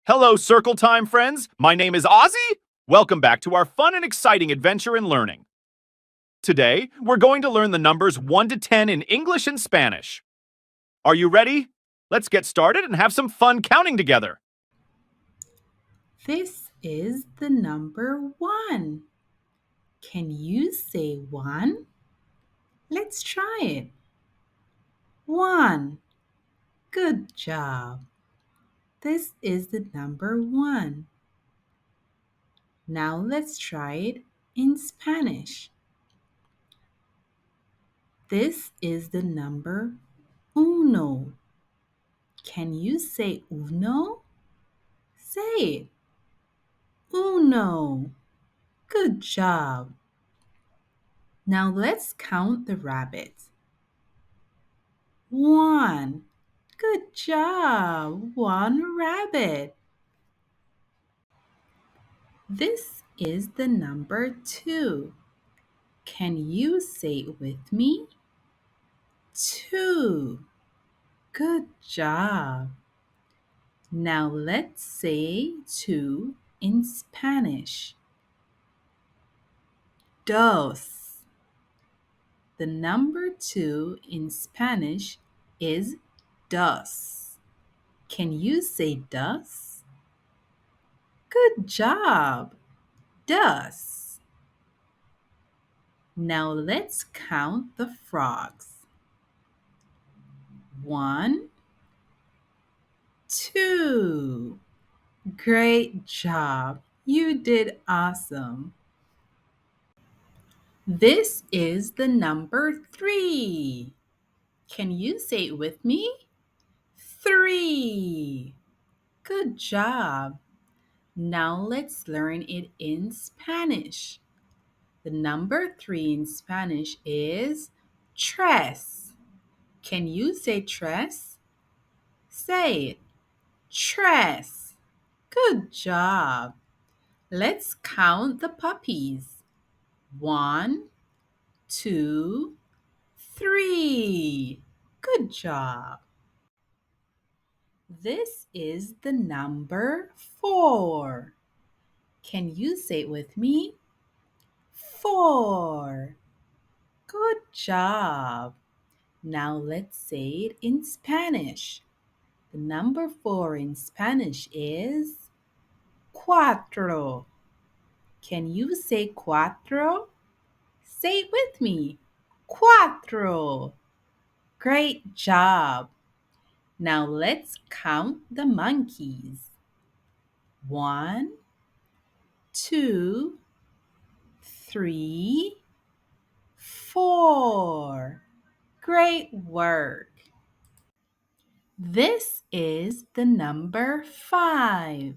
Hello, Circle Time friends. My name is Ozzy. Welcome back to our fun and exciting adventure in learning. Today, we're going to learn the numbers 1 to 10 in English and Spanish. Are you ready? Let's get started and have some fun counting together. This is the number 1. Can you say 1? Let's try it. 1. Good job. This is the number 1. Now let's try it in Spanish. This is the number uno. Can you say uno? Say it. Uno. Good job. Now let's count the rabbits. 1. Good job. 1 rabbit. This is the number 2. Can you say it with me? 2. Good job. Now let's say 2 in Spanish. Dos. The number 2 in Spanish is dos. Can you say dos? Good job. Dos. Now let's count the frogs. 1, 2. Great job. You did awesome. This is the number 3. Can you say it with me? 3. Good job. Now let's learn it in Spanish. The number 3 in Spanish is tres. Can you say tres? Say it. Tres. Good job. Let's count the puppies. 1, 2, 3. Good job. This is the number 4. Can you say it with me? 4. Good job. Now let's say it in Spanish. The number 4 in Spanish is cuatro. Can you say cuatro? Say it with me. Cuatro. Great job. Now let's count the monkeys. 1, 2, 3, 4. Great work. This is the number 5.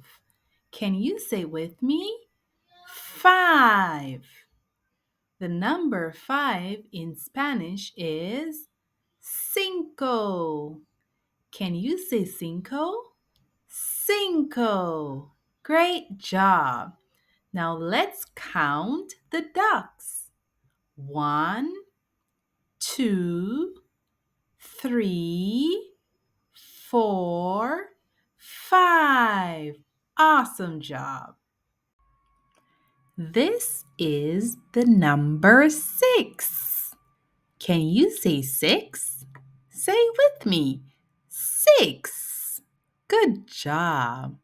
Can you say with me? 5. The number 5 in Spanish is cinco. Can you say cinco? Cinco. Great job. Now let's count the ducks. 1, 2, 3, 4, 5. Awesome job. This is the number 6. Can you say 6? Say it with me. 6. Good job.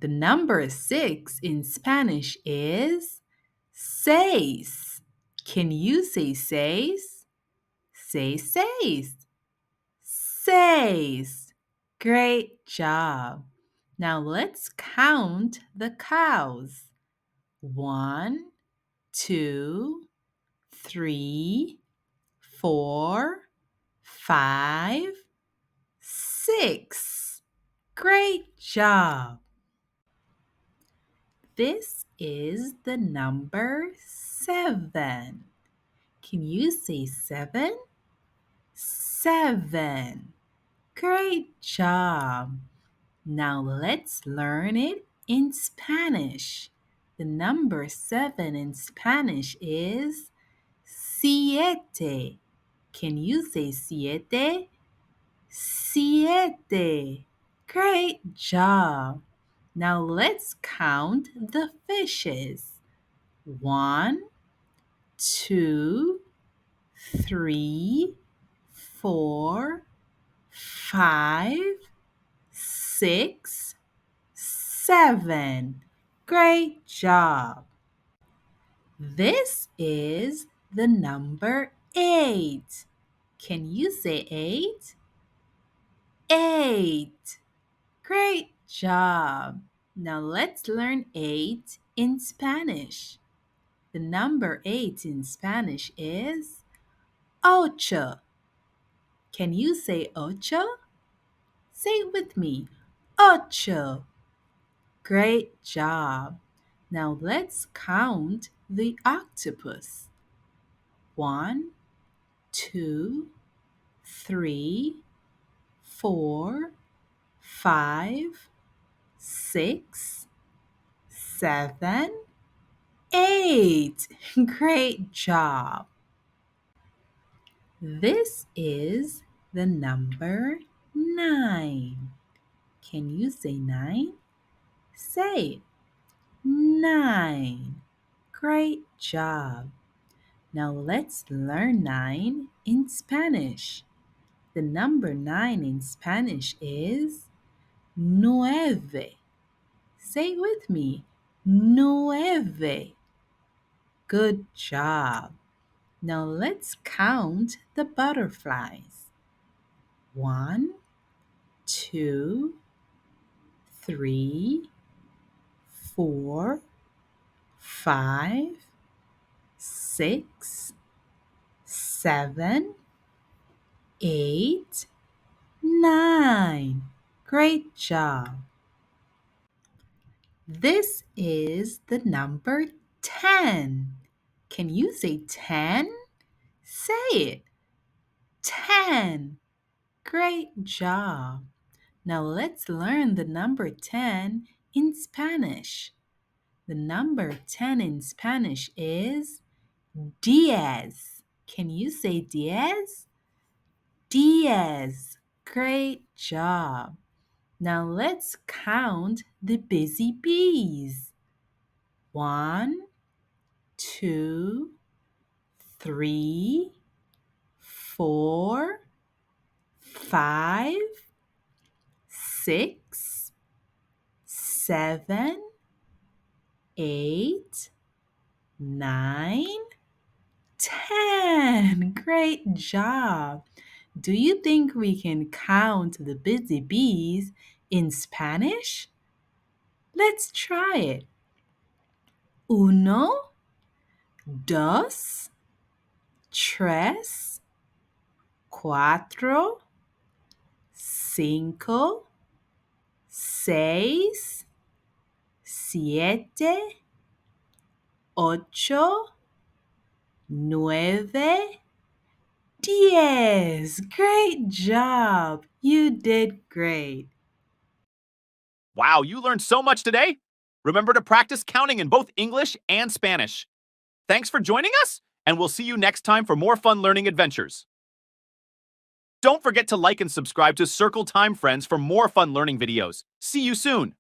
The number 6 in Spanish is seis. Can you say seis? Say seis. Seis. Great job. Now let's count the cows. 1, 2, 3, 4, 5, 6. Great job. This is the number 7. Can you say 7? 7. Great job. Now let's learn it in Spanish. The number 7 in Spanish is siete. Can you say siete? Siete. Great job. Now let's count the fishes. 1, 2, 3, 4, 5, 6, 7. Great job. This is the number 8. Can you say 8? 8. Great job. Now let's learn 8 in Spanish. The number 8 in Spanish is ocho. Can you say ocho? Say it with me. Ocho. Great job. Now let's count the octopus. 1, 2, 3, 4, 5, 6, 7, 8. Great job. This is the number 9. Can you say 9? Say it. 9. Great job. Now let's learn 9 in Spanish. The number 9 in Spanish is nueve. Say it with me. Nueve. Good job. Now let's count the butterflies. 1, 2, 3, 4, 5, 6, 7, 8, 9. Great job. This is the number 10. Can you say 10? Say it. 10. Great job. Now let's learn the number 10 in Spanish. The number 10 in Spanish is diez. Can you say diez? Diez. Great job. Now let's count the busy bees. 1, 2, 3, 4, 5, 6, 7, 8, 9, 10. Great job. Do you think we can count the busy bees in Spanish? Let's try it. 1, 2, 3, 4, 5, 6, 7, 8, 9, 10. Great job. You did great. Wow, you learned so much today! Remember to practice counting in both English and Spanish. Thanks for joining us, and we'll see you next time for more fun learning adventures. Don't forget to like and subscribe to Circle Time Friends for more fun learning videos. See you soon!